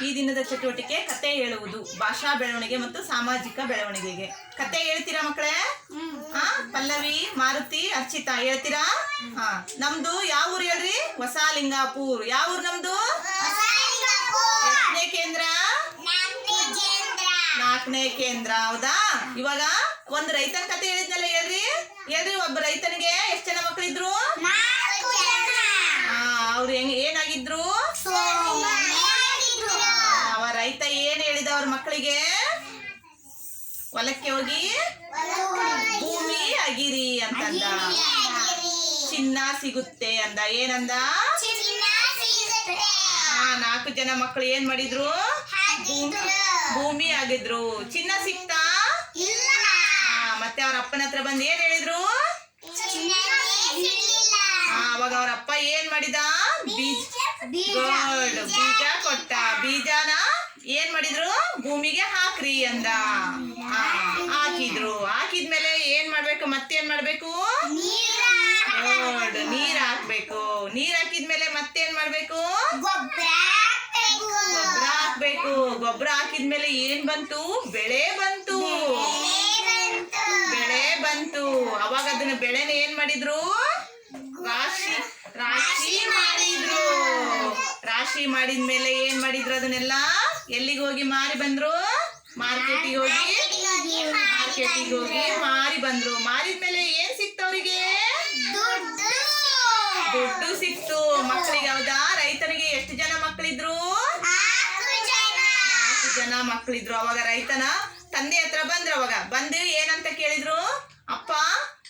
ಈ ದಿನದ ಚಟುವಟಿಕೆ ಕತೆ ಹೇಳುವುದು, ಭಾಷಾ ಬೆಳವಣಿಗೆ ಮತ್ತು ಸಾಮಾಜಿಕ ಬೆಳವಣಿಗೆಗೆ. ಕತೆ ಹೇಳ್ತೀರಾ ಮಕ್ಕಳೇ? ಪಲ್ಲವಿ, ಮಾರುತಿ, ಅರ್ಚಿತಾ ಹೇಳ್ತೀರಾ? ನಮ್ದು ಯಾವ ಊರು ಹೇಳ್ರಿ? ಹೊಸಲಿಂಗಾಪುರ್. ಯಾವ ಊರು ನಮ್ದು? ಎಷ್ಟನೇ ಕೇಂದ್ರ? 4ನೇ ಕೇಂದ್ರ. ಹೌದಾ? ಇವಾಗ ಒಂದು ರೈತನ ಕತೆ ಹೇಳಿದ್ನಲ್ಲ, ಹೇಳ್ರಿ. ಒಬ್ಬ ರೈತನಿಗೆ ಎಷ್ಟು ಜನ ಮಕ್ಕಳಿದ್ರು? ಅವ್ರು ಏನಾಗಿದ್ರು? ಅವ ರೈತ ಏನ್ ಹೇಳಿದ ಅವ್ರ ಮಕ್ಕಳಿಗೆ? ಹೊಲಕ್ಕೆ ಹೋಗಿ ಭೂಮಿ ಅಗಿರಿ ಅಂತಂದ, ಚಿನ್ನ ಸಿಗುತ್ತೆ ಅಂದ. ಏನಂದ? 4 ಜನ ಮಕ್ಕಳು ಏನ್ ಮಾಡಿದ್ರು? ಭೂಮಿ ಆಗಿದ್ರು. ಚಿನ್ನ ಸಿಕ್ತಾ? ಮತ್ತೆ ಅವ್ರ ಅಪ್ಪನ ಹತ್ರ ಬಂದು ಏನ್ ಹೇಳಿದ್ರು? ಅವಾಗ ಅವ್ರ ಅಪ್ಪ ಏನ್ ಮಾಡಿದ? ಬೀಜ ಕೊಟ್ಟ. ಬೀಜನ ಏನ್ ಮಾಡಿದ್ರು? ಭೂಮಿಗೆ ಹಾಕ್ರಿ ಅಂದ. ಹಾಕಿದ್ರು. ಹಾಕಿದ್ಮೇಲೆ ಏನ್ ಮಾಡ್ಬೇಕು? ಮತ್ತೇನ್ ಮಾಡ್ಬೇಕು? ನೀರ್ ಹಾಕ್ಬೇಕು. ನೀರ್ ಹಾಕಿದ್ಮೇಲೆ ಮತ್ತೇನ್ ಮಾಡ್ಬೇಕು? ಗೊಬ್ಬರ ಹಾಕ್ಬೇಕು. ಗೊಬ್ಬರ ಹಾಕಿದ್ಮೇಲೆ ಏನ್ ಬಂತು? ಬೆಳೆ ಬಂತು. ಅವಾಗ ಅದನ್ನ ಬೆಳೆನ ಏನ್ ಮಾಡಿದ್ರು? ರಾಶಿ ಮಾಡಿದ್ಮೇಲೆ ಏನ್ ಮಾಡಿದ್ರು? ಅದನ್ನೆಲ್ಲ ಎಲ್ಲಿಗೆ ಹೋಗಿ ಮಾರಿ ಬಂದ್ರು? ಮಾರ್ಕೆಟಿಗೆ ಹೋಗಿ ಮಾರಿ ಬಂದ್ರು. ಮಾರಿದ್ಮೇಲೆ ಏನ್ ಸಿಕ್ತು ಅವ್ರಿಗೆ? ದುಡ್ಡು ಸಿಕ್ತು ಮಕ್ಕಳಿಗೆ. ಹೌದಾ? ರೈತನಿಗೆ ಎಷ್ಟು ಜನ ಮಕ್ಕಳಿದ್ರು? 4 ಜನ ಮಕ್ಕಳಿದ್ರು. ಅವಾಗ ರೈತನ ತಂದೆ ಹತ್ರ ಬಂದ್ರು. ಅವಾಗ ಬಂದು ಏನಂತ ಕೇಳಿದ್ರು? ಅಪ್ಪ,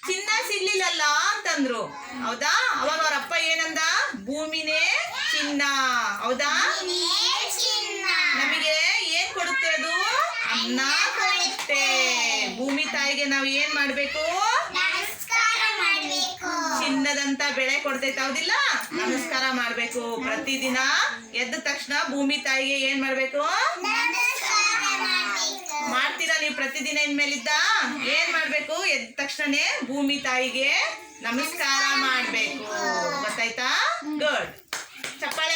ಚಿನ್ನ ಸಿಗ್ಲಿಲ್ಲಲ್ಲ ಅಂತಂದ್ರು. ಹೌದಾ? ಅವಾಗ ಅವ್ರ ಅಪ್ಪ ಏನಂದ? ಭೂಮಿನೇ ಚಿನ್ನ. ಹೌದಾ? ನಮಗೆ ಏನ್ ಕೊಡುತ್ತೆ ಅದು? ಅನ್ನ ಕೊಡುತ್ತೆ. ಭೂಮಿ ತಾಯಿಗೆ ನಾವು ಏನ್ ಮಾಡ್ಬೇಕು? ಚಿನ್ನದಂತ ಬೆಳೆ ಕೊಡ್ತೈತೆ. ಹೌದಿಲ್ಲ? ನಮಸ್ಕಾರ ಮಾಡ್ಬೇಕು. ಪ್ರತಿದಿನ ಎದ್ದ ತಕ್ಷಣ ಭೂಮಿ ತಾಯಿಗೆ ಏನ್ ಮಾಡ್ಬೇಕು? ಮಾಡ್ತೀರಾ ನೀವು ಪ್ರತಿದಿನ? ಇನ್ಮೇಲಿದ್ದ ಏನ್ ಮಾಡ್ಬೇಕು? ಎದ್ದ ತಕ್ಷಣನೇ ಭೂಮಿ ತಾಯಿಗೆ ನಮಸ್ಕಾರ ಮಾಡ್ಬೇಕು. ಗೊತ್ತಾಯ್ತಾ? ಗುಡ್. ಚಪ್ಪಾಳೆ.